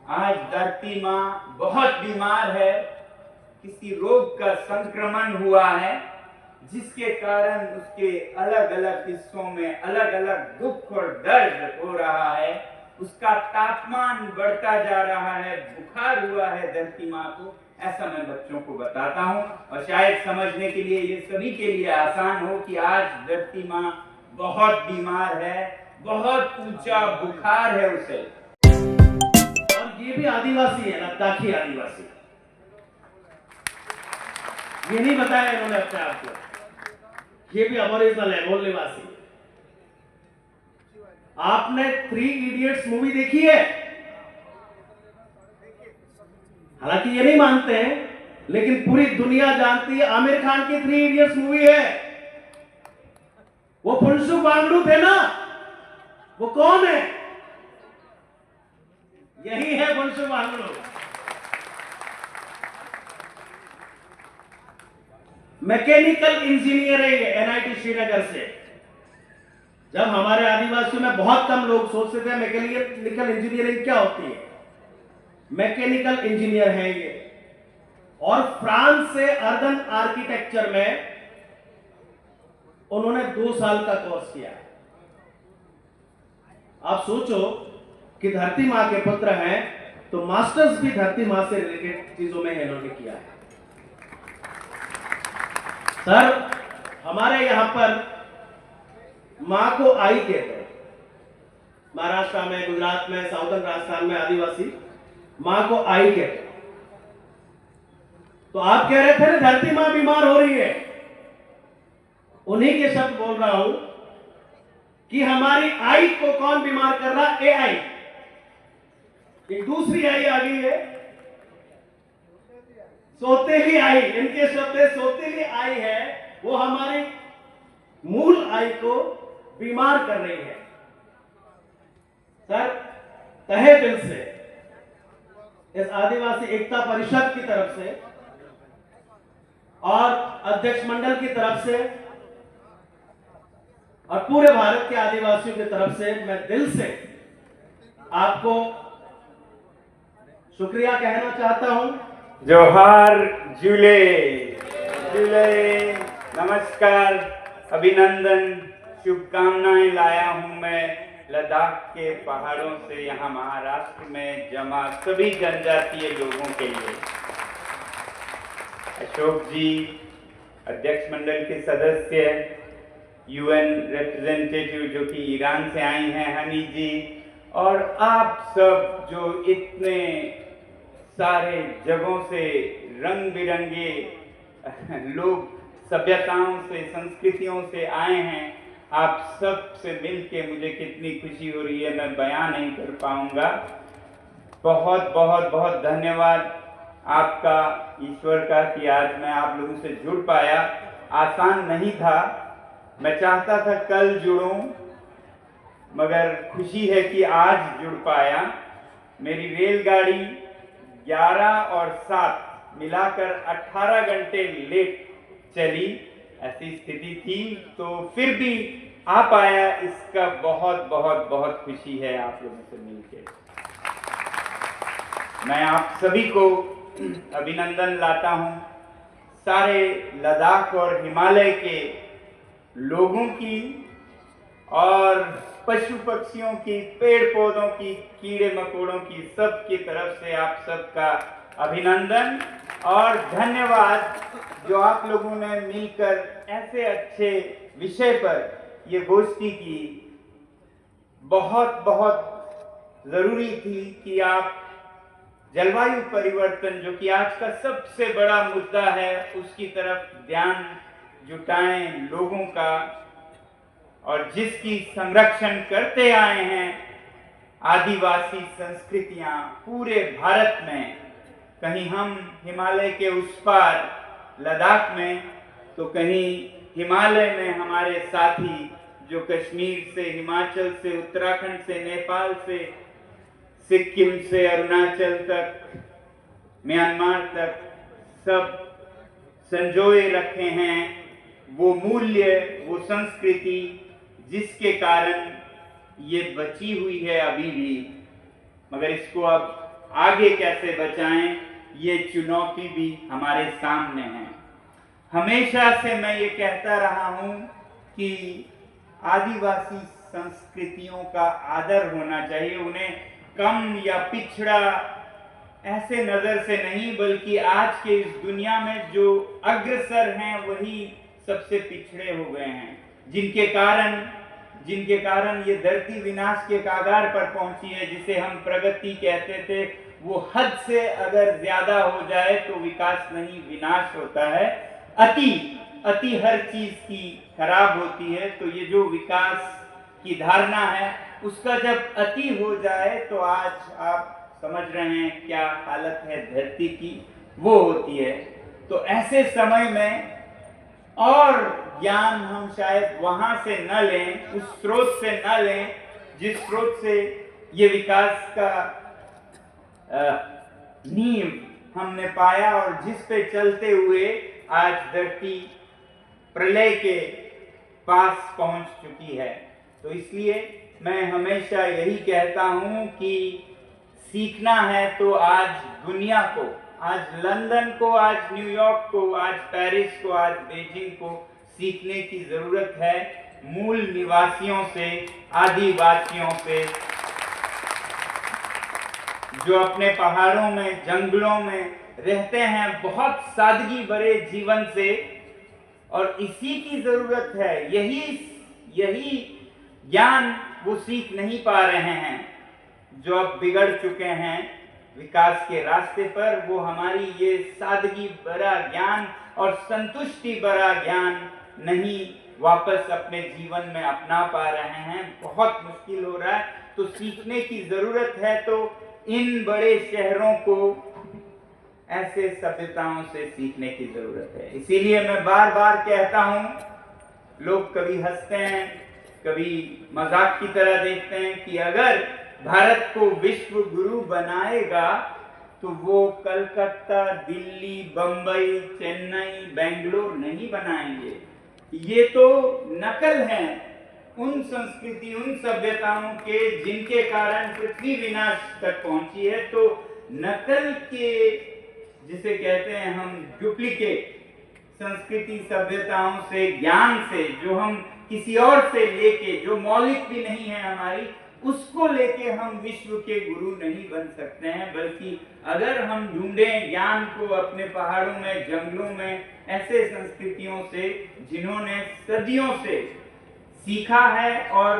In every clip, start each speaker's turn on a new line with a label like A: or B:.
A: आज धरती माँ बहुत बीमार है, किसी रोग का संक्रमण हुआ है जिसके कारण उसके अलग अलग हिस्सों में अलग अलग दुख और दर्द हो रहा है। उसका तापमान बढ़ता जा रहा है, बुखार हुआ है धरती माँ को। ऐसा मैं बच्चों को बताता हूँ और शायद समझने के लिए ये सभी के लिए आसान हो कि आज धरती माँ बहुत बीमार है, बहुत ऊंचा बुखार है उसे।
B: और ये भी आदिवासी है, लद्दाखी आदिवासी। ये नहीं बताया इन्होंने अपने आप को, ये भी अबोरिजिनल है, मूल निवासी। आपने 3 इडियट्स मूवी देखी है? हालांकि ये नहीं मानते हैं, लेकिन पूरी दुनिया जानती है आमिर खान की 3 इडियट्स मूवी है। वो फुनसुक वांगडू थे ना, वो कौन है? यही है Phunsukh Wangdu. Mechanical engineering NIT Srinagar से। जब हमारे आदिवासियों में बहुत कम लोग सोचते थे मैकेनिकल इंजीनियरिंग क्या होती है, मैकेनिकल इंजीनियर है ये। और फ्रांस से अर्बन आर्किटेक्चर में उन्होंने 2 साल का कोर्स किया। आप सोचो कि धरती मां के पुत्र हैं, तो मास्टर्स भी धरती मां से रिलेटेड चीजों में इन्होंने किया है। सर, हमारे यहां पर मां को आई कहते हैं। महाराष्ट्र में, गुजरात में, साउथर्न राजस्थान में आदिवासी मां को आई कहते हैं। तो आप कह रहे थे ना धरती मां बीमार हो रही है, उन्हीं के शब्द बोल रहा हूं कि हमारी आई को कौन बीमार कर रहा? एआई। एक दूसरी आई आ गई है, सोतेली आई। इनके शब्द सोतेली आई है, वो हमारी मूल आई को बीमार कर रही है। सर, तहे दिल से इस आदिवासी एकता परिषद की तरफ से और अध्यक्ष मंडल की तरफ से और पूरे भारत के आदिवासियों की तरफ से मैं दिल से आपको शुक्रिया कहना चाहता हूं।
A: जोहार, जुले जुले, नमस्कार, अभिनंदन, शुभकामनाएं लाया हूं मैं लद्दाख के पहाड़ों से यहाँ महाराष्ट्र में जमा सभी जनजातीय लोगों के लिए। अशोक जी, अध्यक्ष मंडल के सदस्य, यूएन रिप्रेजेंटेटिव जो कि ईरान से आई हैं, हनी जी, और आप सब जो इतने सारे जगहों से रंग बिरंगे लोग, सभ्यताओं से, संस्कृतियों से आए हैं, आप सब से मिलके मुझे कितनी खुशी हो रही है, मैं बयान नहीं कर पाऊंगा। बहुत बहुत बहुत धन्यवाद आपका, ईश्वर का, कि आज मैं आप लोगों से जुड़ पाया। आसान नहीं था, मैं चाहता था कल जुड़ूं, मगर खुशी है कि आज जुड़ पाया। मेरी रेलगाड़ी 11 और 7 मिलाकर 18 घंटे लेट चली, ऐसी स्थिति थी, तो फिर भी आ पाया। इसका बहुत बहुत बहुत खुशी है आप लोगों से मिलकर। मैं आप सभी को अभिनंदन लाता हूं, सारे लद्दाख और हिमालय के लोगों की और पशु पक्षियों की, पेड़ पौधों की, कीड़े मकोड़ों की, सब की तरफ से आप सबका अभिनंदन और धन्यवाद, जो आप लोगों ने मिलकर ऐसे अच्छे विषय पर ये गोष्ठी की। बहुत बहुत जरूरी थी कि आप जलवायु परिवर्तन, जो कि आज का सबसे बड़ा मुद्दा है, उसकी तरफ ध्यान जुटाएं लोगों का, और जिसकी संरक्षण करते आए हैं आदिवासी संस्कृतियां पूरे भारत में। कहीं हम हिमालय के उस पार लद्दाख में, तो कहीं हिमालय में हमारे साथी जो कश्मीर से, हिमाचल से, उत्तराखंड से, नेपाल से, सिक्किम से अरुणाचल तक, म्यांमार तक, सब संजोए रखे हैं वो मूल्य, वो संस्कृति, जिसके कारण ये बची हुई है अभी भी। मगर इसको अब आगे कैसे बचाएं, ये चुनौती भी हमारे सामने है। हमेशा से मैं ये कहता रहा हूं कि आदिवासी संस्कृतियों का आदर होना चाहिए, उन्हें कम या पिछड़ा ऐसे नजर से नहीं, बल्कि आज के इस दुनिया में जो अग्रसर हैं वही सबसे पिछड़े हो गए हैं, जिनके कारण ये धरती विनाश के कागार पर पहुंची है। जिसे हम प्रगति कहते थे, वो हद से अगर ज्यादा हो जाए तो विकास नहीं, विनाश होता है। अति हर चीज की खराब होती है। तो ये जो विकास की धारणा है, उसका जब अति हो जाए तो आज आप समझ रहे हैं क्या हालत है धरती की, वो होती है। तो ऐसे समय में और ज्ञान हम शायद वहां से न लें, उस स्रोत से न लें जिस स्रोत से ये विकास का नींव हमने पाया और जिस पे चलते हुए आज धरती प्रलय के पास पहुंच चुकी है। तो इसलिए मैं हमेशा यही कहता हूं कि सीखना है तो आज दुनिया को, आज लंदन को, आज न्यूयॉर्क को, आज पेरिस को, आज बीजिंग को सीखने की जरूरत है। मूल निवासियों से, आदिवासियों से, जो अपने पहाड़ों में, जंगलों में रहते हैं, बहुत सादगी भरे जीवन से, और इसी की जरूरत है। यही ज्ञान वो सीख नहीं पा रहे हैं, जो अब बिगड़ चुके हैं विकास के रास्ते पर। वो हमारी ये सादगी भरा ज्ञान और संतुष्टि भरा ज्ञान नहीं वापस अपने जीवन में अपना पा रहे हैं। बहुत मुश्किल हो रहा है। तो सीखने की जरूरत है। तो इन बड़े शहरों को ऐसे सभ्यताओं से सीखने की जरूरत है। इसीलिए मैं बार बार कहता हूं, लोग कभी हंसते हैं, कभी मजाक की तरह देखते हैं कि अगर भारत को विश्व गुरु बनाएगा तो वो कलकत्ता, दिल्ली, बंबई, चेन्नई, बेंगलोर नहीं बनाएंगे। ये तो नकल है उन संस्कृति, उन सभ्यताओं के जिनके कारण पृथ्वी विनाश तक पहुंची है। तो नकल के, जिसे कहते हैं हम डुप्लीकेट संस्कृति सभ्यताओं से, ज्ञान से, जो हम किसी और से लेके, जो मौलिक भी नहीं है हमारी, उसको लेके हम विश्व के गुरु नहीं बन सकते हैं। बल्कि अगर हम ढूंढें ज्ञान को अपने पहाड़ों में, जंगलों में, ऐसे संस्कृतियों से जिन्होंने सदियों से सीखा है और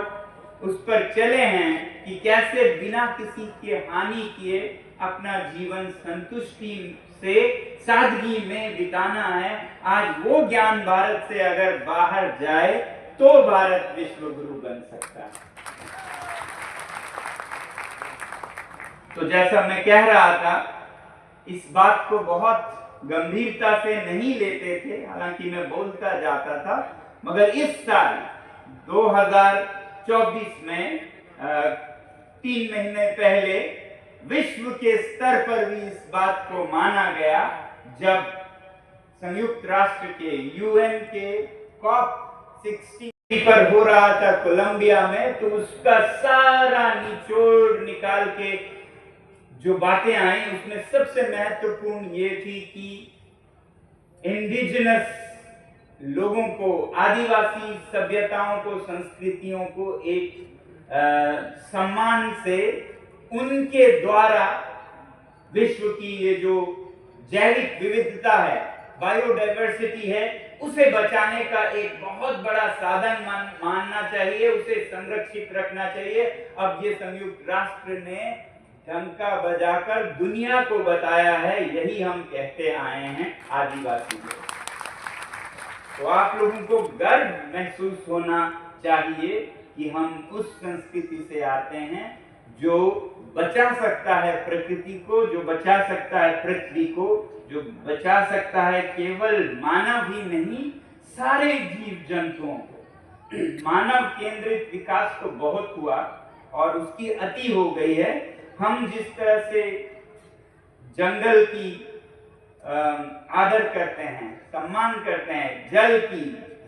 A: उस पर चले हैं कि कैसे बिना किसी के हानि किए अपना जीवन संतुष्टि से, सादगी में बिताना है। आज वो ज्ञान भारत से अगर बाहर जाए तो भारत विश्व गुरु बन सकता है। तो जैसा मैं कह रहा था, इस बात को बहुत गंभीरता से नहीं लेते थे, हालांकि मैं बोलता जाता था, मगर इस साल 2024 में 3 महीने पहले विश्व के स्तर पर भी इस बात को माना गया, जब संयुक्त राष्ट्र के, यूएन के COP16 पर हो रहा था कोलंबिया में। तो उसका सारा निचोड़ निकाल के जो बातें आई, उसमें सबसे महत्वपूर्ण ये थी कि इंडिजिनस लोगों को, आदिवासी सभ्यताओं को, संस्कृतियों को एक सम्मान से उनके द्वारा विश्व की ये जो जैविक विविधता है, बायोडाइवर्सिटी है, उसे बचाने का एक बहुत बड़ा साधन मानना चाहिए, उसे संरक्षित रखना चाहिए। अब ये संयुक्त राष्ट्र ने डंका बजाकर दुनिया को बताया है, यही हम कहते आए हैं आदिवासी लोग। तो आप लोगों को गर्व महसूस होना चाहिए कि हम उस संस्कृति से आते हैं जो बचा सकता है प्रकृति को, जो बचा सकता है पृथ्वी को, जो बचा सकता है केवल मानव ही नहीं, सारे जीव जंतुओं को। मानव केंद्रित विकास तो बहुत हुआ और उसकी अति हो गई है। हम जिस तरह से जंगल की आदर करते हैं, सम्मान करते हैं, जल की,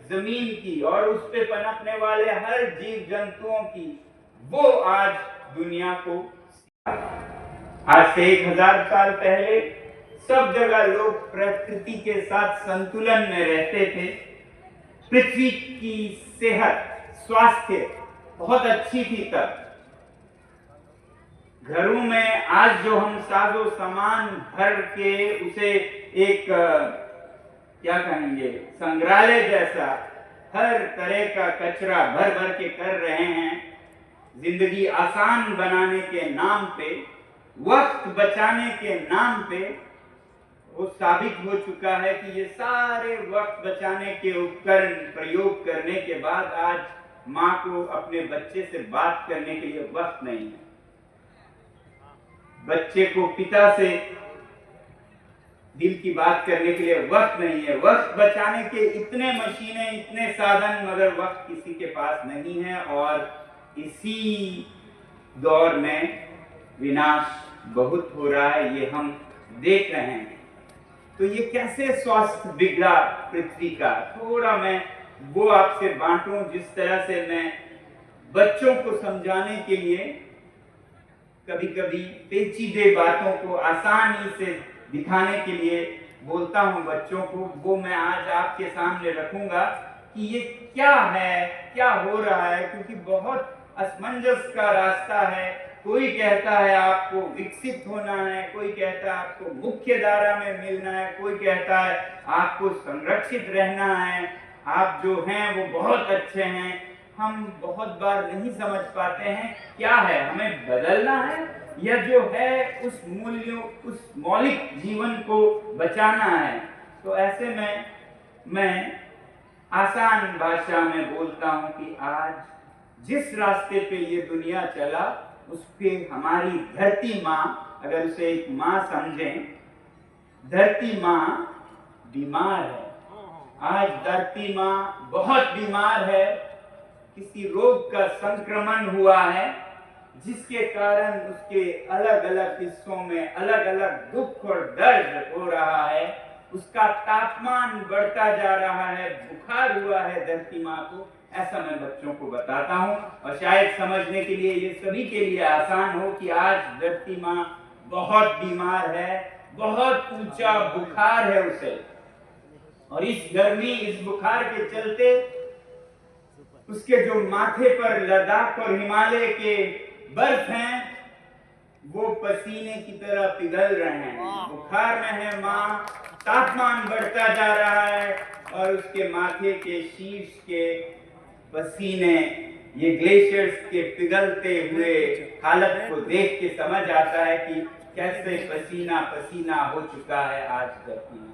A: जमीन की और उस पे पनपने वाले हर जीव जंतुओं की, वो आज दुनिया को आज से 1000 साल पहले सब जगह लोग प्रकृति के साथ संतुलन में रहते थे। पृथ्वी की सेहत, स्वास्थ्य बहुत अच्छी थी तब। घरों में आज जो हम साजो सामान भर के उसे एक क्या कहेंगे, संग्रहालय जैसा हर तरह का कचरा भर भर के कर रहे हैं, जिंदगी आसान बनाने के नाम पे, वक्त बचाने के नाम पे, वो साबित हो चुका है कि ये सारे वक्त बचाने के उपकरण प्रयोग करने के बाद आज माँ को अपने बच्चे से बात करने के लिए वक्त नहीं है। बच्चे को पिता से दिल की बात करने के लिए वक्त नहीं है। वक्त बचाने के इतने मशीनें, इतने साधन, मगर वक्त किसी के पास नहीं है। और इसी दौर में विनाश बहुत हो रहा है, ये हम देख रहे हैं। तो ये कैसे स्वास्थ्य बिगड़ा पृथ्वी का, थोड़ा मैं वो आपसे बांटूं, जिस तरह से मैं बच्चों को समझाने के लिए कभी कभी पेचीदे बातों को आसानी से दिखाने के लिए बोलता हूं बच्चों को, वो मैं आज आपके सामने रखूंगा कि ये क्या है, क्या हो रहा है। क्योंकि बहुत असमंजस का रास्ता है। कोई कहता है आपको विकसित होना है, कोई कहता है आपको मुख्य धारा में मिलना है, कोई कहता है आपको संरक्षित रहना है, आप जो हैं वो बहुत अच्छे हैं। हम बहुत बार नहीं समझ पाते हैं क्या है, हमें बदलना है या जो है उस मूल्यों, उस मौलिक जीवन को बचाना है। तो ऐसे में मैं आसान भाषा में बोलता हूं कि आज जिस रास्ते पे ये दुनिया चला, उस पे हमारी धरती माँ, अगर उसे एक माँ समझें, धरती माँ बीमार है। आज धरती माँ बहुत बीमार है। किसी रोग का संक्रमण हुआ है जिसके कारण उसके अलग अलग हिस्सों में अलग अलग दुख और दर्द हो रहा है। उसका तापमान बढ़ता जा रहा है, बुखार हुआ है धरती माँ को। ऐसा मैं बच्चों को बताता हूँ और शायद समझने के लिए ये सभी के लिए आसान हो कि आज धरती माँ बहुत बीमार है, बहुत ऊंचा बुखार है उसे। और इस गर्मी, इस बुखार के चलते उसके जो माथे पर लद्दाख और हिमालय के बर्फ हैं वो पसीने की तरह पिघल रहे हैं। बुखार में है माँ, तापमान बढ़ता जा रहा है और उसके माथे के शीर्ष के पसीने, ये ग्लेशियर्स के पिघलते हुए हालत को देख के समझ आता है कि कैसे पसीना पसीना हो चुका है आज धरती में।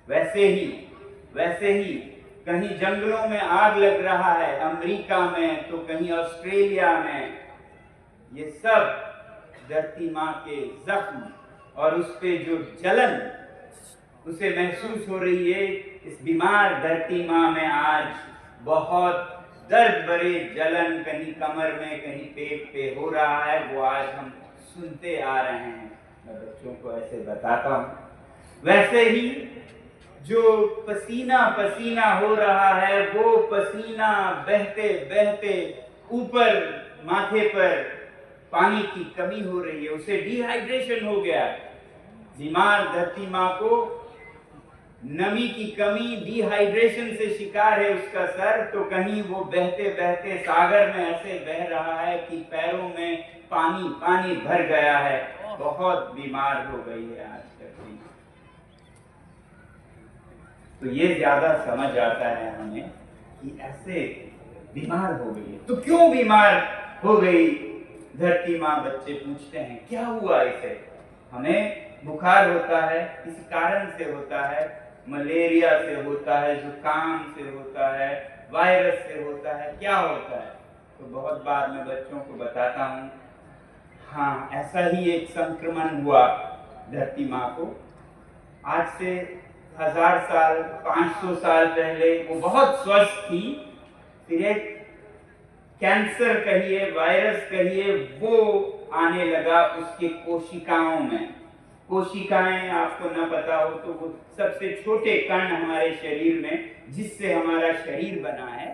A: वैसे ही कहीं जंगलों में आग लग रहा है अमेरिका में, तो कहीं ऑस्ट्रेलिया में। ये सब धरती माँ के जख्म और उस पे जो जलन उसे महसूस हो रही है। इस बीमार धरती माँ में आज बहुत दर्द भरे जलन, कहीं कमर में, कहीं पेट पे हो रहा है, वो आज हम सुनते आ रहे हैं। मैं बच्चों को ऐसे बताता हूँ। वैसे ही जो पसीना पसीना हो रहा है, वो पसीना बहते बहते ऊपर माथे पर पानी की कमी हो रही है, उसे डिहाइड्रेशन हो गया। बीमार धरती माँ को नमी की कमी, डिहाइड्रेशन से शिकार है उसका सर। तो कहीं वो बहते बहते सागर में ऐसे बह रहा है कि पैरों में पानी पानी भर गया है, बहुत बीमार हो गई है आज धरती। तो ये ज्यादा समझ आता है हमें कि ऐसे बीमार हो गई है। तो क्यों बीमार हो गई धरती माँ, बच्चे पूछते हैं क्या हुआ इसे। हमें बुखार होता है, किसी कारण से होता है, मलेरिया से होता है, जुकाम से होता है, वायरस से होता है, क्या होता है। तो बहुत बार मैं बच्चों को बताता हूँ, हाँ ऐसा ही एक संक्रमण हुआ धरती माँ को। आज से 1000 साल, 500 साल पहले वो बहुत स्वस्थ थी। फिर एक कैंसर कहिए, वायरस कहिए, वो आने लगा उसके कोशिकाओं में। कोशिकाएं आपको न पता हो तो वो सबसे छोटे कण हमारे शरीर में, जिससे हमारा शरीर बना है।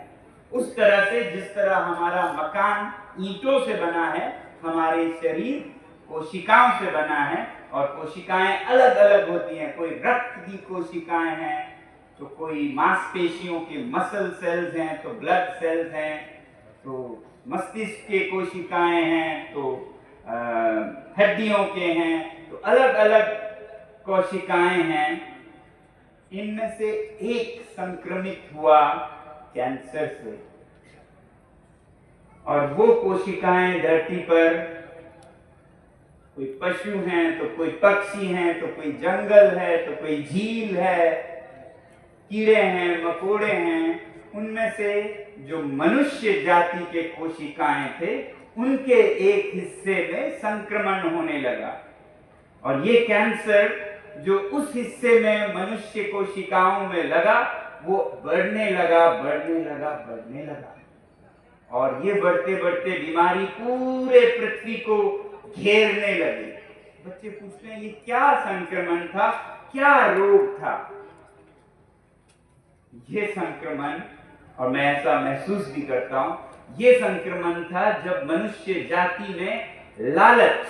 A: उस तरह से जिस तरह हमारा मकान ईंटों से बना है, हमारे शरीर कोशिकाओं से बना है और कोशिकाएं अलग अलग होती हैं। कोई रक्त की कोशिकाएं हैं, तो कोई मांसपेशियों के मसल सेल्स हैं, तो ब्लड सेल्स हैं, तो मस्तिष्क के कोशिकाएं हैं, तो हड्डियों के हैं, तो अलग अलग कोशिकाएं हैं। इनमें से एक संक्रमित हुआ कैंसर से, और वो कोशिकाएं धरती पर कोई पशु हैं, तो कोई पक्षी हैं, तो कोई जंगल है, तो कोई झील है, कीड़े हैं, मकोड़े हैं, उनमें से जो मनुष्य जाति के कोशिकाएं थे उनके एक हिस्से में संक्रमण होने लगा। और ये कैंसर जो उस हिस्से में मनुष्य कोशिकाओं में लगा, वो बढ़ने लगा, बढ़ने लगा, बढ़ने लगा, और ये बढ़ते बढ़ते बीमारी पूरे पृथ्वी को घेरने लगी। बच्चे पूछते हैं ये क्या संक्रमण था, क्या रोग था? ये संक्रमण, और मैं ऐसा महसूस भी करता हूं, ये संक्रमण था जब मनुष्य जाति में लालच,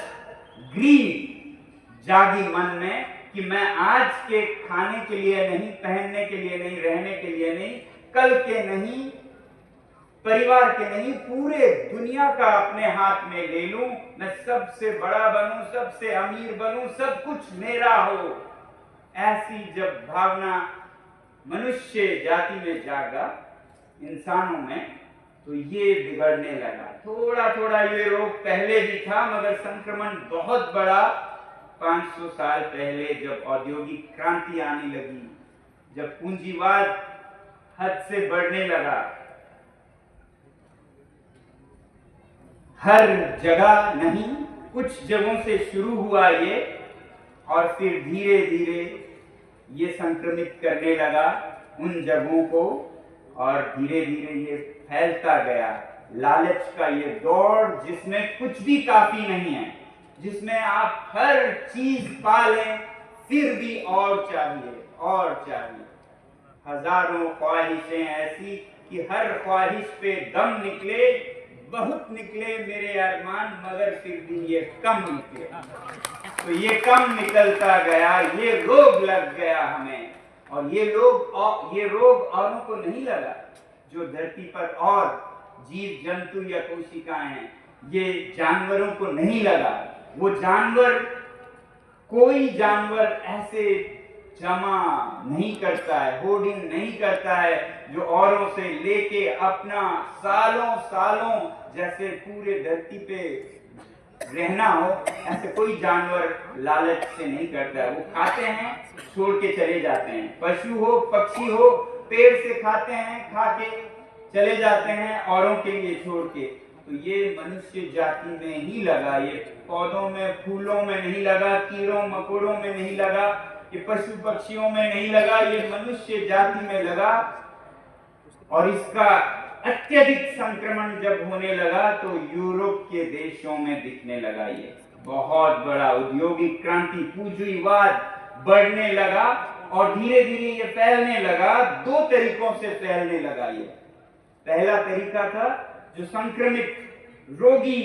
A: ग्रीड जागी मन में कि मैं आज के खाने के लिए नहीं, पहनने के लिए नहीं, रहने के लिए नहीं, कल के नहीं, परिवार के नहीं, पूरे दुनिया का अपने हाथ में ले लूं, मैं सबसे बड़ा बनूं, सबसे अमीर बनूं, सब कुछ मेरा हो। ऐसी जब भावना मनुष्य जाति में जागा, इंसानों में, तो ये बिगड़ने लगा। थोड़ा थोड़ा ये रोग पहले भी था, मगर संक्रमण बहुत बड़ा 500 साल पहले जब औद्योगिक क्रांति आने लगी, जब पूंजीवाद हद से बढ़ने लगा, हर जगह नहीं, कुछ जगहों से शुरू हुआ ये, और फिर धीरे धीरे ये संक्रमित करने लगा उन जगहों को, और धीरे धीरे ये फैलता गया। लालच का ये दौड़ जिसमें कुछ भी काफी नहीं है, जिसमें आप हर चीज पा लें, फिर भी और चाहिए, और चाहिए। हजारों ख्वाहिशें ऐसी कि हर ख्वाहिश पे दम निकले, बहुत निकले मेरे अरमान, मगर फिर भी ये कम निकले। तो ये कम निकलता गया, ये रोग लग गया हमें, और ये रोग औरों को नहीं लगा। जो धरती पर और जीव जंतु या कोशिकाएं हैं, ये जानवरों को नहीं लगा। वो जानवर, कोई जानवर ऐसे जमा नहीं करता है, होर्डिंग नहीं करता है, जो औरों से लेके अपना सालों सालों जैसे पूरे धरती पे रहना हो, ऐसे कोई जानवर लालच से नहीं करता है। वो खाते हैं, छोड़ के चले जाते हैं। पशु हो, पक्षी हो, पेड़ से खाते हैं, खा के चले जाते हैं, औरों के लिए छोड़ के। तो ये मनुष्य जाति में ही लगा, ये पौधों में, फूलों में नहीं लगा, कीड़ों मकोड़ों में नहीं लगा, ये पशु पक्षियों में नहीं लगा, ये मनुष्य जाति में लगा। और इसका अत्यधिक संक्रमण जब होने लगा तो यूरोप के देशों में दिखने लगा। ये बहुत बड़ा औद्योगिक क्रांति, पूंजीवाद बढ़ने लगा, और धीरे धीरे ये फैलने लगा। दो तरीकों से फैलने लगा ये। पहला तरीका था जो संक्रमित रोगी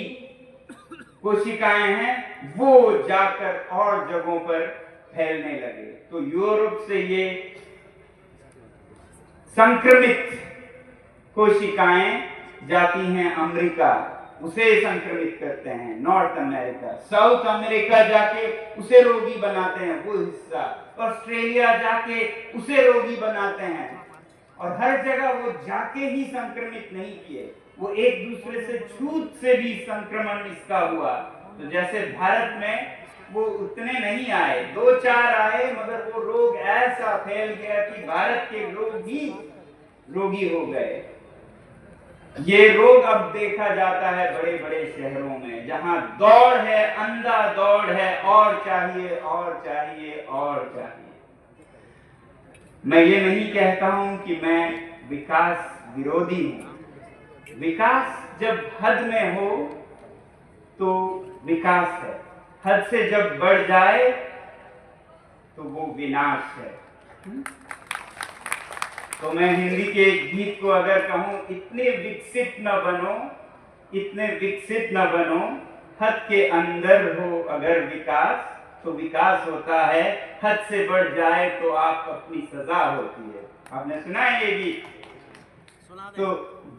A: कोशिकाएं हैं, वो जाकर और जगहों पर फैलने लगे। तो यूरोप से ये संक्रमित कोशिकाएं जाती हैं अमेरिका, उसे संक्रमित करते हैं, नॉर्थ अमेरिका। साउथ अमेरिका जाके उसे रोगी बनाते हैं, वो हिस्सा। ऑस्ट्रेलिया जाके उसे रोगी बनाते हैं। और हर जगह वो जाके ही संक्रमित नहीं किए, वो एक दूसरे से छूत से भी संक्रमण इसका हुआ। तो जैसे भारत में वो उतने नहीं आए, 2-4 आए, मगर वो रोग ऐसा फैल गया कि भारत के लोग भी रोगी हो गए। ये रोग अब देखा जाता है बड़े बड़े शहरों में, जहां दौड़ है, अंधा दौड़ है, और चाहिए, और चाहिए, और चाहिए। मैं ये नहीं कहता हूं कि मैं विकास विरोधी हूं। विकास जब हद में हो तो विकास है, हद से जब बढ़ जाए तो वो विनाश है। तो मैं हिंदी के एक गीत को अगर कहूं, इतने विकसित न बनो, इतने विकसित न बनो हद के अंदर हो अगर विकास तो विकास होता है, हद से बढ़ जाए तो आप अपनी सजा होती है। आपने सुना है ये गीत? तो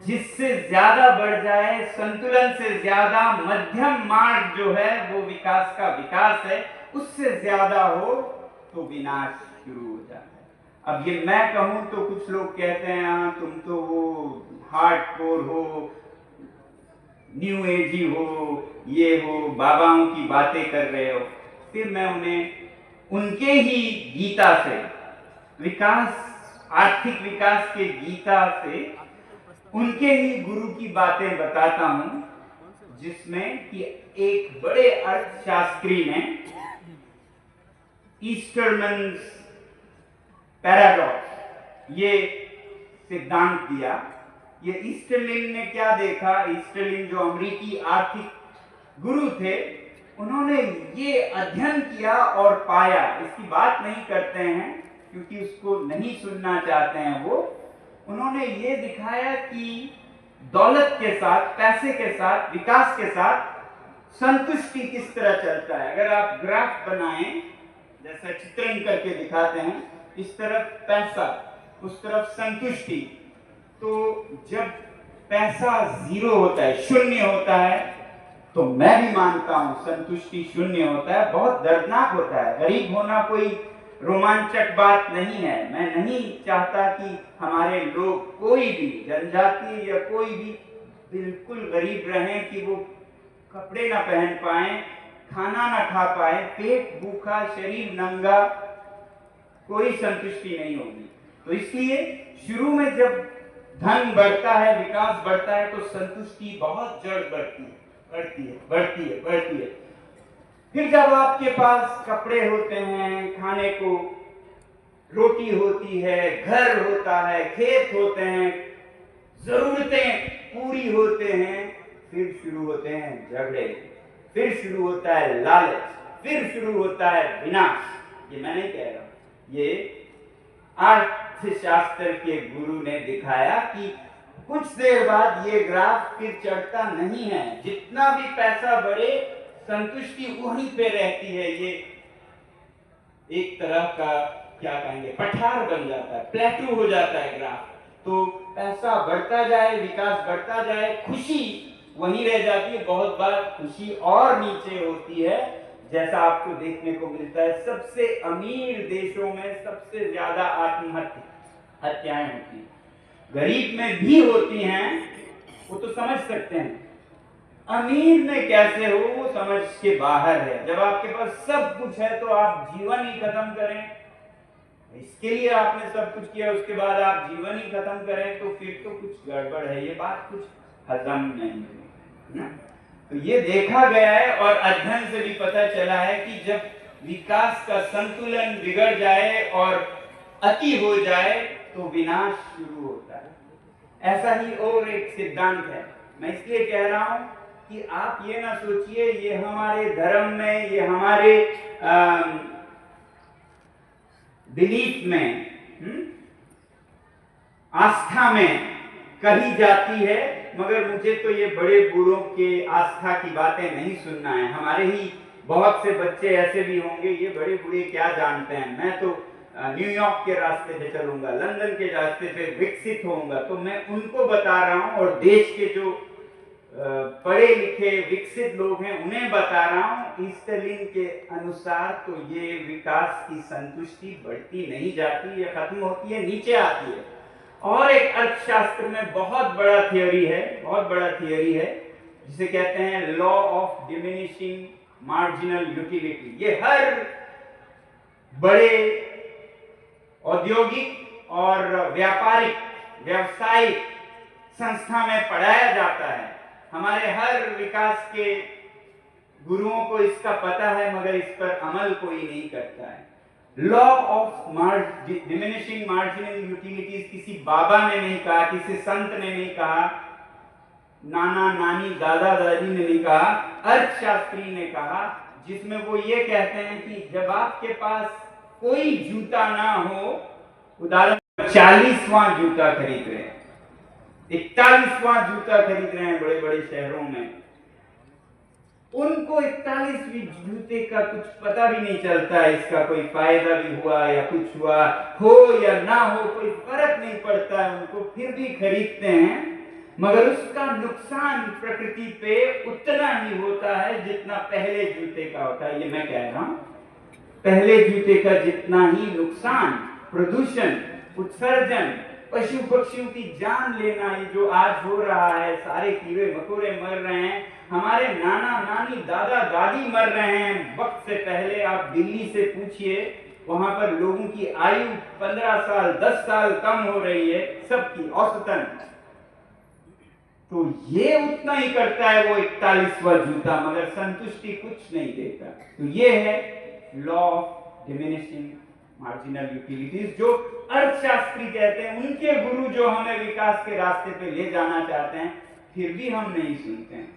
A: जिससे ज्यादा बढ़ जाए, संतुलन से ज्यादा मध्यम मार्ग जो है वो विकास का विकास है, उससे ज्यादा हो तो विनाश शुरू हो जाता है। अब ये मैं कहूं तो कुछ लोग कहते हैं हाँ तुम तो वो हार्डकोर हो, न्यू एजी हो, ये हो, बाबाओं की बातें कर रहे हो। फिर मैं उन्हें उनके ही गीता से, विकास, आर्थिक विकास के गीता से उनके ही गुरु की बातें बताता हूं, जिसमें कि एक बड़े अर्थशास्त्री ने ईस्टरमैन्स पैराडॉक्स ये सिद्धांत दिया। ये ईस्टरलिन ने क्या देखा? ईस्टरलिन जो अमेरिकी आर्थिक गुरु थे, उन्होंने ये अध्ययन किया और पाया, इसकी बात नहीं करते हैं क्योंकि उसको नहीं सुनना चाहते हैं वो। उन्होंने ये दिखाया कि दौलत के साथ, पैसे के साथ, विकास के साथ संतुष्टि किस तरह चलता है। अगर आप ग्राफ बनाएं, जैसा चित्रण करके दिखाते हैं, इस तरफ पैसा, उस तरफ संतुष्टि, तो जब पैसा जीरो होता है, शून्य होता है, तो मैं भी मानता हूं संतुष्टि शून्य होता है, बहुत दर्दनाक होता है। गरीब होना कोई रोमांचक बात नहीं है। मैं नहीं चाहता कि हमारे लोग, कोई भी जनजाति या कोई भी, बिल्कुल गरीब रहें कि वो कपड़े ना पहन पाए, खाना ना खा पाए, पेट भूखा, शरीर नंगा, कोई संतुष्टि नहीं होगी। तो इसलिए शुरू में जब धन बढ़ता है, विकास बढ़ता है, तो संतुष्टि बहुत जड़ बढ़ती है, बढ़ती है। फिर जब आपके पास कपड़े होते हैं, खाने को रोटी होती है, घर होता है, खेत होते हैं, जरूरतें पूरी होते हैं, फिर शुरू होते हैं झगड़े, फिर शुरू होता है लालच, फिर शुरू होता है विनाश। ये मैं नहीं कह रहा, ये अर्थशास्त्र के गुरु ने दिखाया कि कुछ देर बाद ये ग्राफ फिर चढ़ता नहीं है। जितना भी पैसा बढ़े, संतुष्टि वहीं पे रहती है। ये एक तरह का क्या कहेंगे, पठार बन जाता है, प्लेटू हो जाता है ग्राफ। तो पैसा बढ़ता जाए, विकास बढ़ता जाए, खुशी वहीं रह जाती है। बहुत बार खुशी और नीचे होती है, जैसा आपको देखने को मिलता है। सबसे अमीर देशों में सबसे ज्यादा आत्महत्याएं होती हैं, गरीब में भी होती हैं, वो तो समझ सकते हैं। अमीर में कैसे हो, वो समझ के बाहर है। जब आपके पास सब कुछ है तो आप जीवन ही खत्म करें, इसके लिए आपने सब कुछ किया, उसके बाद आप जीवन ही खत्म करें, तो फिर तो कुछ गड़बड़ है। ये बात कुछ हजम नहीं है ना। तो ये देखा गया है और अध्ययन से भी पता चला है कि जब विकास का संतुलन बिगड़ जाए और अति हो जाए तो विनाश शुरू होता है। ऐसा ही और एक सिद्धांत है। मैं इसलिए कह रहा हूं कि आप ये ना सोचिए ये हमारे धर्म में, ये हमारे बिलीफ में, आस्था में कही जाती है, मगर मुझे तो ये बड़े बूढ़ों के आस्था की बातें नहीं सुनना है। हमारे ही बहुत से बच्चे ऐसे भी होंगे, ये बड़े बूढ़े क्या जानते हैं, मैं तो न्यूयॉर्क के रास्ते पे चलूंगा, लंदन के रास्ते पे विकसित होऊंगा। तो मैं उनको बता रहा हूं, और देश के जो पढ़े लिखे विकसित लोग हैं उन्हें बता रहा हूं, ईस्टरलिन के अनुसार तो ये विकास की संतुष्टि बढ़ती नहीं जाती, ये खत्म होती है, नीचे आती है। और एक अर्थशास्त्र में बहुत बड़ा थियोरी है, जिसे कहते हैं law of diminishing marginal utility. ये हर बड़े औद्योगिक और व्यावसायिक संस्था में पढ़ाया जाता है। हमारे हर विकास के गुरुओं को इसका पता है, मगर इस पर अमल कोई नहीं करता है। Law of diminishing marginal utilities किसी बाबा ने नहीं कहा, किसी संत ने नहीं कहा, नाना नानी दादा दादी ने नहीं कहा, अर्थशास्त्री ने कहा, जिसमें वो ये कहते हैं कि जब आपके पास कोई जूता ना हो, उदाहरण 40वां जूता खरीद रहे हैं, 41वां जूता खरीद रहे हैं बड़े बड़े शहरों में, उनको 41वीं जूते का कुछ पता भी नहीं चलता, इसका कोई फायदा भी हुआ या कुछ हुआ हो या ना हो, कोई फर्क नहीं पड़ता है उनको, फिर भी खरीदते हैं। मगर उसका नुकसान प्रकृति पे उतना ही होता है जितना पहले जूते का होता है। ये मैं कह रहा हूं, पहले जूते का जितना ही नुकसान, प्रदूषण, उत्सर्जन, पशु पक्षियों की जान लेना, ये जो आज हो रहा है, सारे कीड़े मकोड़े मर रहे हैं, हमारे नाना नानी दादा दादी मर रहे हैं वक्त से पहले। आप दिल्ली से पूछिए, वहां पर लोगों की आयु 15 साल 10 साल कम हो रही है, सबकी औसतन। तो ये उतना ही करता है वो 41वां जूता, मगर संतुष्टि कुछ नहीं देता। तो ये है law of diminishing marginal utilities, जो अर्थशास्त्री कहते हैं, उनके गुरु जो हमें विकास के रास्ते पे ले जाना चाहते हैं, फिर भी हम नहीं सुनते हैं।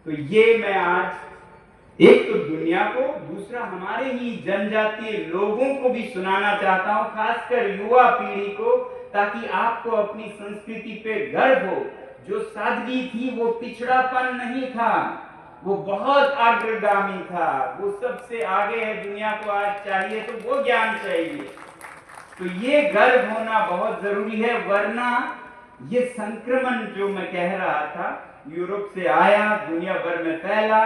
A: तो ये मैं आज एक तो दुनिया को, दूसरा हमारे ही जनजातीय लोगों को भी सुनाना चाहता हूं, खासकर युवा पीढ़ी को, ताकि आपको अपनी संस्कृति पे गर्व हो। जो सादगी थी वो पिछड़ापन नहीं था, वो बहुत अग्रगामी था, वो सबसे आगे है। दुनिया को आज चाहिए तो वो ज्ञान चाहिए। तो ये गर्व होना बहुत जरूरी है, वरना ये संक्रमण जो मैं कह रहा था, यूरोप से आया, दुनिया भर में फैला,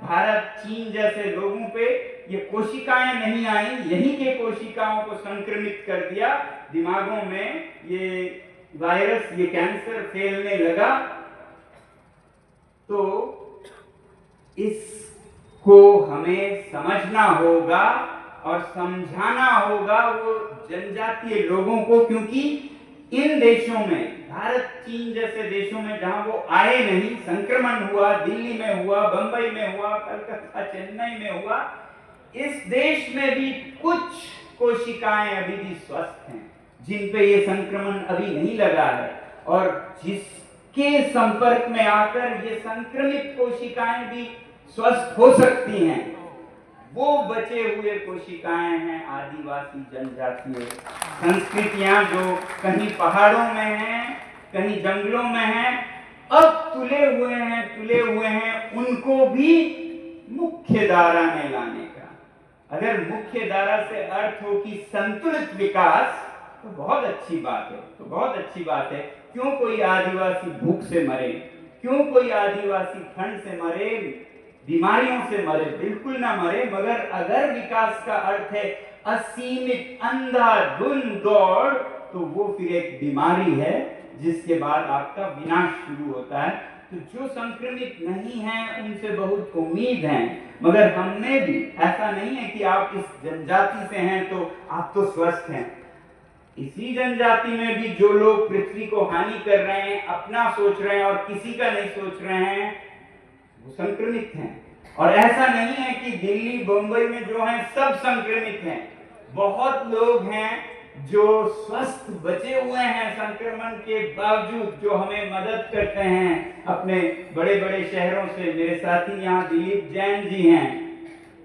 A: भारत चीन जैसे लोगों पे ये कोशिकाएं नहीं आई, यही के कोशिकाओं को संक्रमित कर दिया, दिमागों में ये वायरस, ये कैंसर फैलने लगा। तो इसको हमें समझना होगा और समझाना होगा वो जनजातीय लोगों को, क्योंकि इन देशों में, भारत चीन जैसे देशों में जहां वो आए नहीं, संक्रमण हुआ, दिल्ली में हुआ, बंबई में हुआ, कलकत्ता चेन्नई में हुआ, इस देश में भी कुछ कोशिकाएं अभी भी स्वस्थ हैं, जिन पे ये संक्रमण अभी नहीं लगा है, और जिसके संपर्क में आकर ये संक्रमित कोशिकाएं भी स्वस्थ हो सकती हैं, वो बचे हुए कोशिकाएं हैं आदिवासी जनजातीय संस्कृतियां, जो कहीं पहाड़ों में हैं, कहीं जंगलों में हैं, अब तुले हुए हैं, उनको भी मुख्य धारा में लाने का। अगर मुख्य धारा से अर्थ हो कि संतुलित विकास, तो बहुत अच्छी बात है, तो बहुत अच्छी बात है। क्यों कोई आदिवासी भूख से मरे, क्यों कोई आदिवासी ठंड से मरे, बीमारियों से मरे, बिल्कुल ना मरे। मगर अगर विकास का अर्थ है असीमित अंधाधुंध दौड़, तो वो फिर एक बीमारी है, जिसके बाद आपका विनाश शुरू होता है। तो जो संक्रमित नहीं हैं उनसे बहुत उम्मीद है, मगर हमने भी, ऐसा नहीं है कि आप इस जनजाति से हैं तो आप तो स्वस्थ हैं। इसी जनजाति में भी जो लोग पृथ्वी को हानि कर रहे हैं, अपना सोच रहे हैं और किसी का नहीं सोच रहे हैं, वो संक्रमित हैं। और ऐसा नहीं है कि दिल्ली बंबई में जो हैं सब संक्रमित हैं, बहुत लोग हैं जो स्वस्थ बचे हुए हैं संक्रमण के बावजूद, जो हमें मदद करते हैं अपने बड़े बड़े शहरों से। मेरे साथी यहाँ दिलीप जैन जी हैं,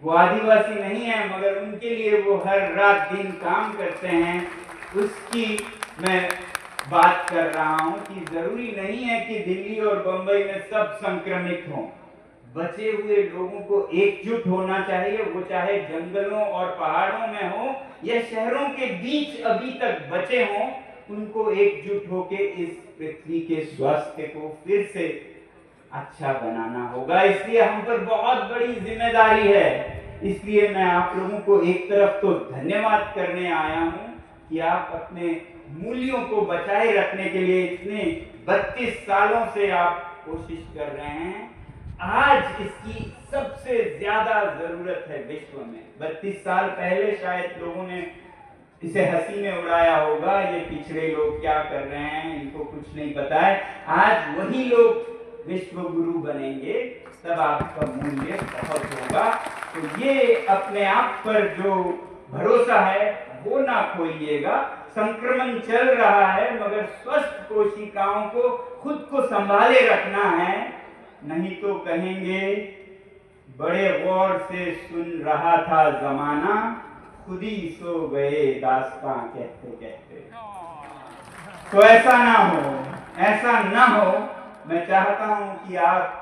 A: वो आदिवासी नहीं है, मगर उनके लिए वो हर रात दिन काम करते हैं। उसकी मैं बात कर रहा हूं कि जरूरी नहीं है कि दिल्ली और बंबई में सब संक्रमित हों। बचे हुए लोगों को एकजुट होना चाहिए, वो चाहे जंगलों और पहाड़ों में हो या शहरों के बीच अभी तक बचे हों, उनको एकजुट होके इस पृथ्वी के स्वास्थ्य को फिर से अच्छा बनाना होगा। इसलिए हम पर बहुत बड़ी जिम्मेदारी है। इसलिए मैं आप लोगों को एक तरफ तो धन्यवाद करने आया हूं कि आप अपने मूल्यों को बचाए रखने के लिए इतने 32 सालों से आप कोशिश कर रहे हैं। आज इसकी सबसे ज्यादा जरूरत है विश्व में। 32 साल पहले शायद लोगों ने इसे हंसी में उड़ाया होगा, ये पिछड़े लोग क्या कर रहे हैं, इनको कुछ नहीं पता है। आज वही लोग विश्व गुरु बनेंगे, तब आपका मूल्य बहुत होगा। तो ये अपने आप पर जो भरोसा है वो ना खोइएगा। संक्रमण चल रहा है, मगर स्वस्थ कोशिकाओं को खुद को संभाले रखना है, नहीं तो कहेंगे बड़े गौर से सुन रहा था जमाना, खुद ही सो गए दास्तां कहते कहते। तो ऐसा ना हो, ऐसा ना हो। मैं चाहता हूं कि आप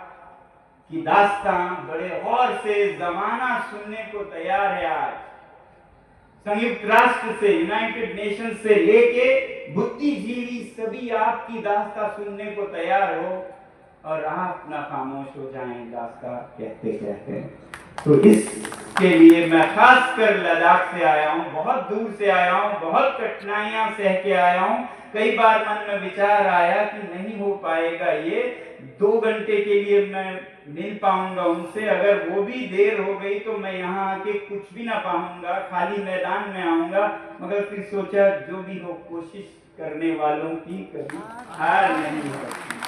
A: की दास्तां बड़े गौर से जमाना सुनने को तैयार है। आज संयुक्त राष्ट्र से, यूनाइटेड नेशन से लेके बुद्धिजीवी सभी आपकी दास्तां सुनने को तैयार हो, और आप ना खामोश हो जाएं दास्तां कहते कहते। तो इसके लिए मैं खास कर लद्दाख से आया हूँ, बहुत दूर से आया हूँ, बहुत कठिनाइयां सह के आया हूँ। कई बार मन में विचार आया कि नहीं हो पाएगा ये, 2 घंटे के लिए मैं मिल पाऊंगा उनसे, अगर वो भी देर हो गई तो मैं यहाँ आके कुछ भी ना पाऊंगा, खाली मैदान में आऊंगा। मगर फिर सोचा जो भी हो, कोशिश करने वालों की कभी हार नहीं होती।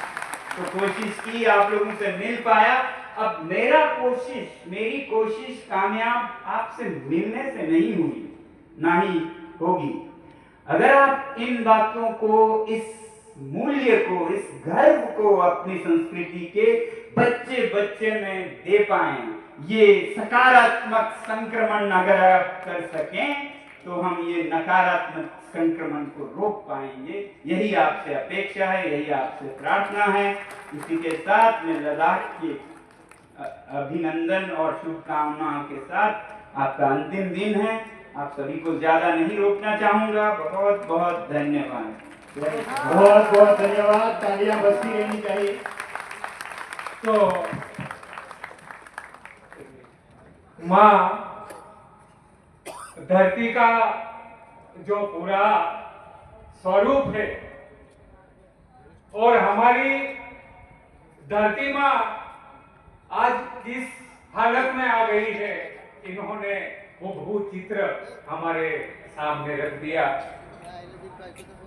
A: तो कोशिश की, आप लोगों से मिल पाया। अब मेरी कोशिश कामयाब आपसे मिलने से नहीं हुई, ना ही होगी। अगर आप इन बातों को, इस मूल्य को, इस गर्व को अपनी संस्कृति के बच्चे बच्चे में दे पाएं, ये सकारात्मक संक्रमण अगर आप कर सकें, तो हम ये नकारात्मक संक्रमण को रोक पाएंगे। यही आपसे अपेक्षा है, यही आपसे प्रार्थना है। इसी के साथ में लद्दाख के अभिनंदन और शुभकामनाओं के साथ आपका अंतिम दिन है, आप सभी को ज्यादा नहीं रोकना चाहूंगा। बहुत बहुत धन्यवाद।
C: बहुत बहुत धन्यवाद। तालियां बजती रहनी चाहिए।
D: तो माँ धरती का जो पूरा स्वरूप है, और हमारी धरती माँ आज किस हालत में आ गई है, इन्होंने वो चित्र हमारे सामने रख दिया।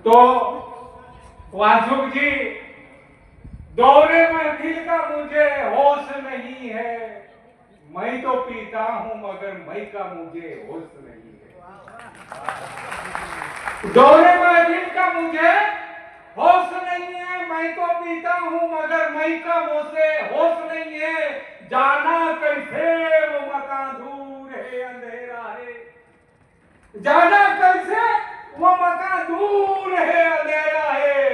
D: तो वासुक जी, दौरे महफिल का मुझे होश नहीं है, मैं तो पीता हूं मगर मई का मुझे होश नहीं है। दौरे महफिल का मुझे होश नहीं है, मैं तो पीता हूं मगर मई का मुझे होश नहीं है। जाना कैसे वो मकान दूर है, अंधेरा है। जाना कैसे वो मकान दूर है, अंधेरा है।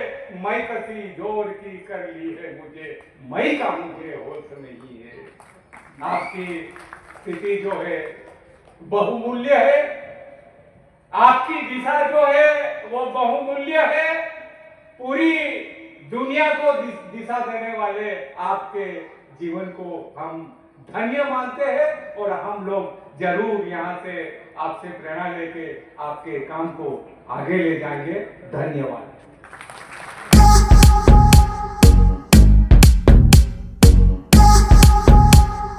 D: मैं कसी जोर की कर ली है मुझे, मई का मुझे होश नहीं है। आपकी स्थिति जो है बहुमूल्य है, आपकी दिशा जो है वो बहुमूल्य है। पूरी दुनिया को दिशा देने वाले आपके जीवन को हम धन्य मानते हैं, और हम लोग जरूर यहाँ से आपसे प्रेरणा लेके आपके काम को आगे ले जाएंगे। धन्यवाद।